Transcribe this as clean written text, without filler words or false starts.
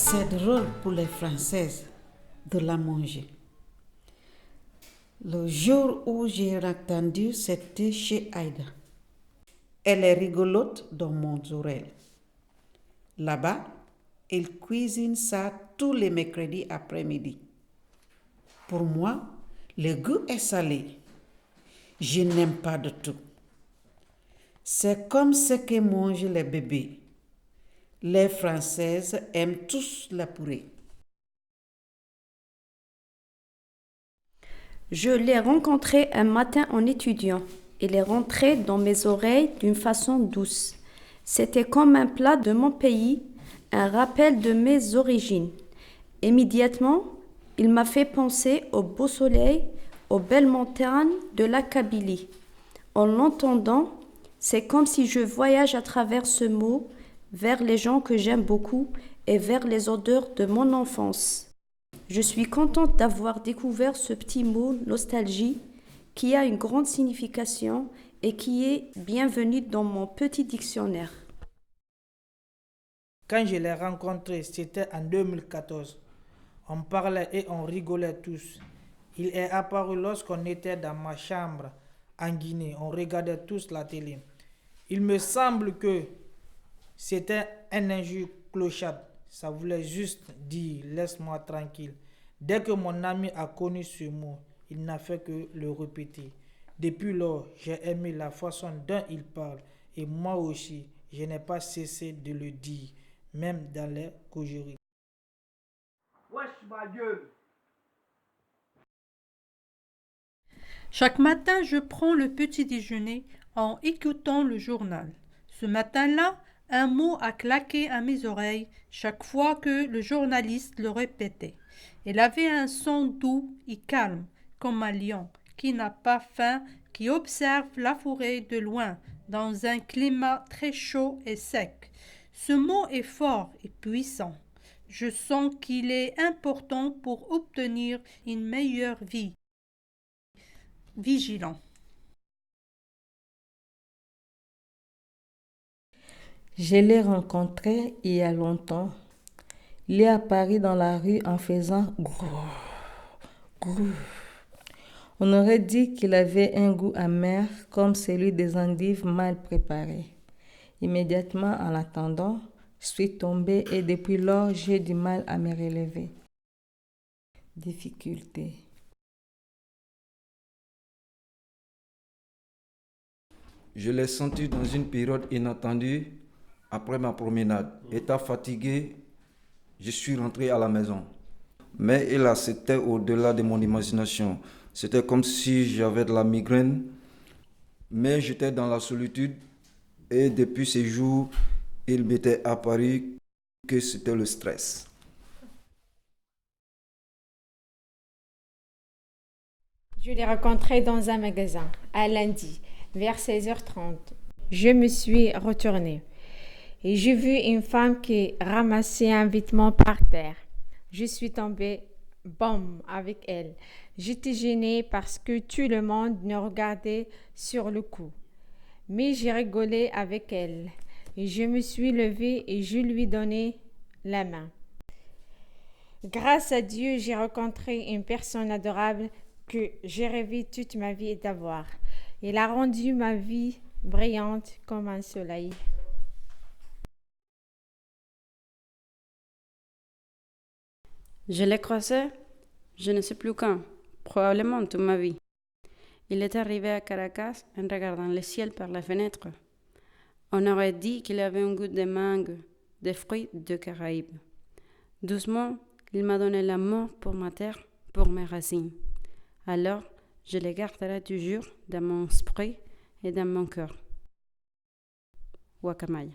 C'est drôle pour les Françaises de la manger. Le jour où j'ai entendu, c'était chez Aïda. Elle est rigolote dans mon oreille. Là-bas, ils cuisinent ça tous les mercredis après-midi. Pour moi, le goût est salé. Je n'aime pas du tout. C'est comme ce que mangent les bébés. Les Françaises aiment tous la purée. Je l'ai rencontré un matin en étudiant. Il est rentré dans mes oreilles d'une façon douce. C'était comme un plat de mon pays, un rappel de mes origines. Immédiatement, il m'a fait penser au beau soleil, aux belles montagnes de la Kabylie. En l'entendant, c'est comme si je voyage à travers ce mot vers les gens que j'aime beaucoup et vers les odeurs de mon enfance. Je suis contente d'avoir découvert ce petit mot nostalgie qui a une grande signification et qui est bienvenu dans mon petit dictionnaire. Quand je l'ai rencontré, c'était en 2014. On parlait et on rigolait tous. Il est apparu lorsqu'on était dans ma chambre en Guinée. On regardait tous la télé. Il me semble que c'était un injure clochard. Ça voulait juste dire laisse-moi tranquille. Dès que mon ami a connu ce mot, il n'a fait que le répéter. Depuis lors, j'ai aimé la façon dont il parle et moi aussi, je n'ai pas cessé de le dire, même dans les causeries. Wesh ma gueule! Chaque matin, je prends le petit déjeuner en écoutant le journal. Ce matin-là, un mot a claqué à mes oreilles chaque fois que le journaliste le répétait. Il avait un son doux et calme, comme un lion qui n'a pas faim, qui observe la forêt de loin, dans un climat très chaud et sec. Ce mot est fort et puissant. Je sens qu'il est important pour obtenir une meilleure vie. Vigilant. Je l'ai rencontré il y a longtemps. Il est apparu dans la rue en faisant grou, grou. On aurait dit qu'il avait un goût amer comme celui des endives mal préparées. Immédiatement en l'attendant, je suis tombée et depuis lors, j'ai du mal à me relever. Difficulté. Je l'ai senti dans une période inattendue après ma promenade. Étant fatigué, je suis rentré à la maison. Mais là, c'était au-delà de mon imagination. C'était comme si j'avais de la migraine, mais j'étais dans la solitude et depuis ces jours, il m'était apparu que c'était le stress. Je l'ai rencontré dans un magasin, à lundi, vers 16h30. Je me suis retournée et j'ai vu une femme qui ramassait un vêtement par terre. Je suis tombée, boum, avec elle. J'étais gênée parce que tout le monde nous regardait sur le coup. Mais j'ai rigolé avec elle et je me suis levée et je lui ai donné la main. Grâce à Dieu, j'ai rencontré une personne adorable que j'ai rêvé toute ma vie d'avoir. Il a rendu ma vie brillante comme un soleil. Je l'ai croisé, je ne sais plus quand, probablement toute ma vie. Il est arrivé à Caracas en regardant le ciel par la fenêtre. On aurait dit qu'il avait un goût de mangue, des fruits de Caraïbes. Doucement, il m'a donné l'amour pour ma terre, pour mes racines. Alors, je le garderai toujours dans mon esprit et dans mon cœur. Guacamaya.